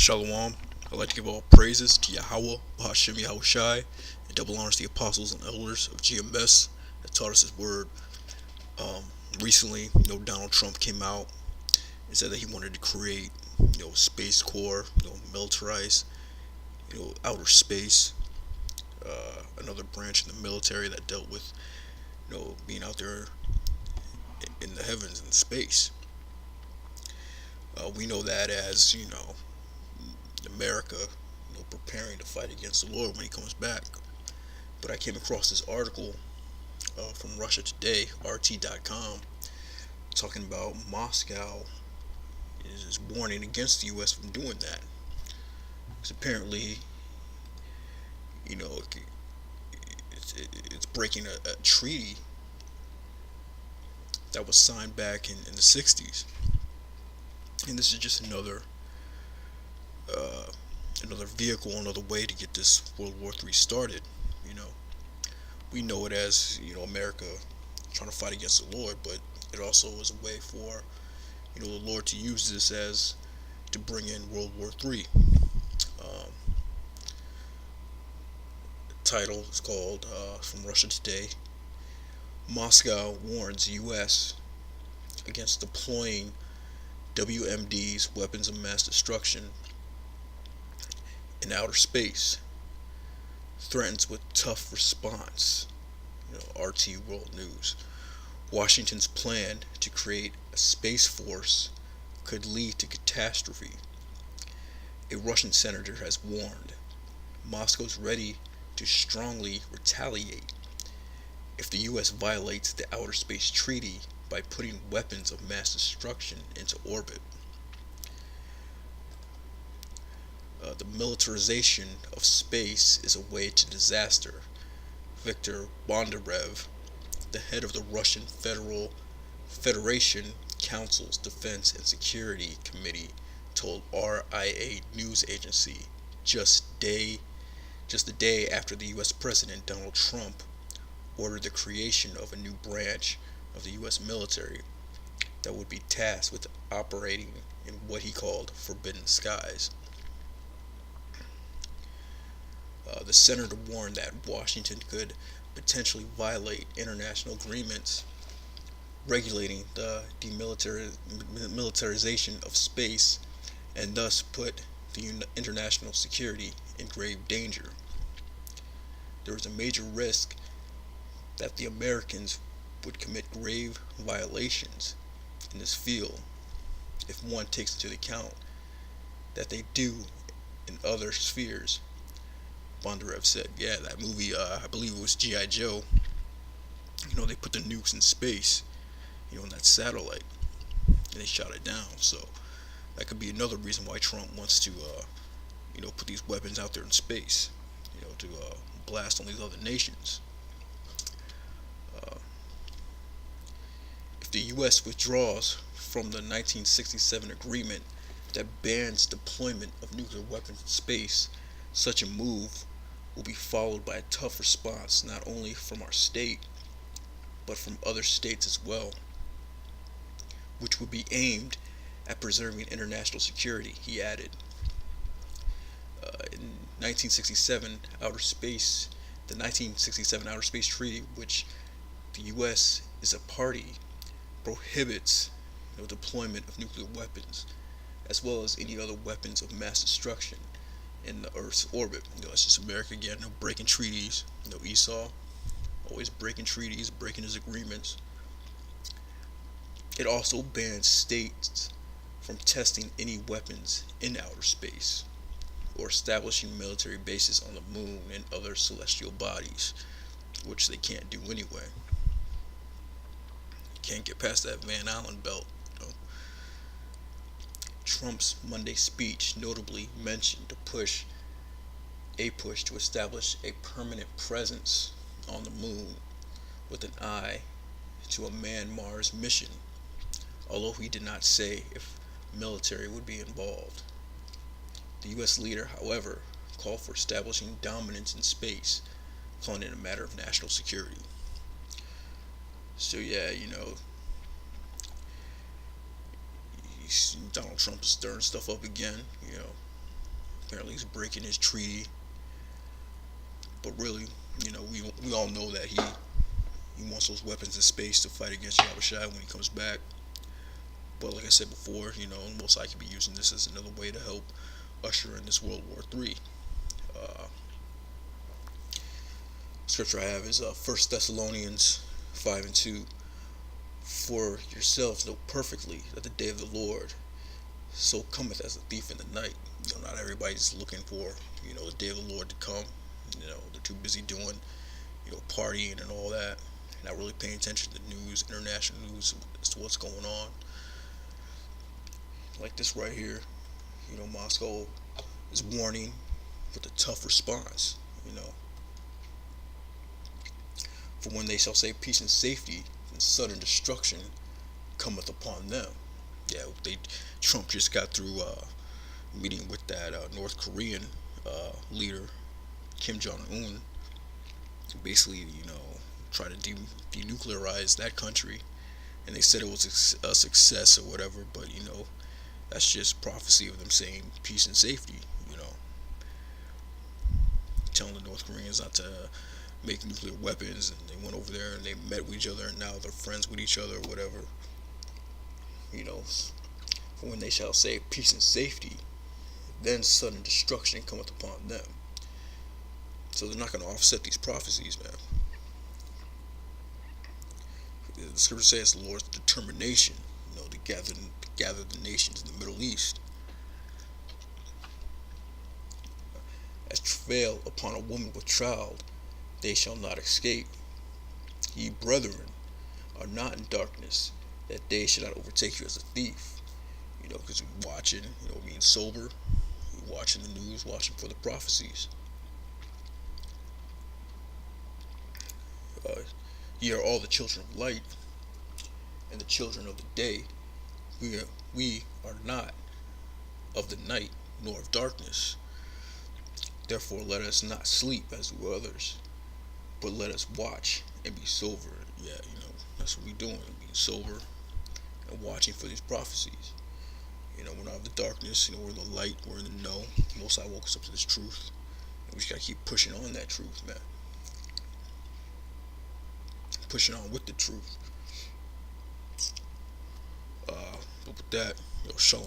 Shalom. I'd like to give all praises to Yahweh, Bahashim Yahushai, and double honors to the apostles and elders of GMS that taught us His word. Um, Recently, Donald Trump came out and said that he wanted to create, Space Corps, militarize, outer space, another branch in the military that dealt with, being out there in the heavens and space. We know that as, America, preparing to fight against the Lord when He comes back. But I came across this article from Russia Today, RT.com, talking about Moscow is warning against the U.S. from doing that. Because apparently, you know, it's breaking a treaty that was signed back in the 60s. And this is just another vehicle, another way to get this World War III started. You know, we know it as America trying to fight against the Lord, but it also is a way for the Lord to use this as to bring in World War III. Um, the title is called from Russia Today. Moscow warns U.S. against deploying WMDs, weapons of mass destruction, in outer space. Threatens with tough response. RT World News. Washington's plan to create a space force could lead to catastrophe. A Russian senator has warned Moscow's ready to strongly retaliate if the U.S. violates the Outer Space Treaty by putting weapons of mass destruction into orbit. The militarization of space is a way to disaster. Viktor Bondarev, the head of the Russian Federation Council's Defense and Security Committee, told RIA news agency just the day after the U.S. President Donald Trump ordered the creation of a new branch of the U.S. military that would be tasked with operating in what he called forbidden skies. The senator warned that Washington could potentially violate international agreements regulating the demilitarization of space and thus put the international security in grave danger. There is a major risk that the Americans would commit grave violations in this field if one takes into account that they do in other spheres. Bondarev said, yeah, that movie, I believe it was G.I. Joe, they put the nukes in space, in that satellite, and they shot it down. So that could be another reason why Trump wants to, put these weapons out there in space, to blast on these other nations. Uh, if the U.S. withdraws from the 1967 agreement that bans deployment of nuclear weapons in space, such a move will be followed by a tough response not only from our state, but from other states as well, which would be aimed at preserving international security, he added. In 1967, the 1967 Outer Space Treaty, which the U.S. is a party, prohibits deployment of nuclear weapons, as well as any other weapons of mass destruction in the Earth's orbit. It's just America again, breaking treaties. Esau, always breaking treaties, breaking his agreements. It also bans states from testing any weapons in outer space or establishing military bases on the moon and other celestial bodies, which they can't do anyway. You can't get past that Van Allen belt. Trump's Monday speech notably mentioned a push to establish a permanent presence on the moon with an eye to a man-Mars mission, although he did not say if military would be involved. The U.S. leader, however, called for establishing dominance in space, calling it a matter of national security. So yeah, Donald Trump is stirring stuff up again. Apparently, he's breaking his treaty. But really, we all know that he wants those weapons in space to fight against Yahushua when he comes back. But like I said before, most likely be using this as another way to help usher in this World War III. Uh, Scripture I have is 1 Thessalonians 5:2. For yourselves know perfectly that the day of the Lord so cometh as a thief in the night. Not everybody's looking for, the day of the Lord to come. They're too busy doing, partying and all that, not really paying attention to the news, international news as to what's going on. Like this right here, Moscow is warning with a tough response. For when they shall say peace and safety, and sudden destruction cometh upon them. Yeah, Trump just got through meeting with that North Korean leader Kim Jong Un, basically, try to denuclearize that country, and they said it was a success or whatever. But that's just prophecy of them saying peace and safety. Telling the North Koreans not to make nuclear weapons, and they went over there and they met with each other, and now they're friends with each other or whatever. For when they shall say peace and safety, then sudden destruction cometh upon them. So they're not going to offset these prophecies, man. The scripture says the Lord's determination, to gather the nations in the Middle East. As travail upon a woman with child, they shall not escape. Ye brethren are not in darkness, that day should not overtake you as a thief. Because we're watching, being sober, we're watching the news, watching for the prophecies. Ye are all the children of light, and the children of the day. We are not of the night, nor of darkness. Therefore let us not sleep as do others, but let us watch and be sober. Yeah, that's what we're doing, being sober and watching for these prophecies. We're not of the darkness, we're in the light, we're in the know. Most High woke us up to this truth, and we just gotta keep pushing on that truth, man. Pushing on with the truth. But with that, shalom.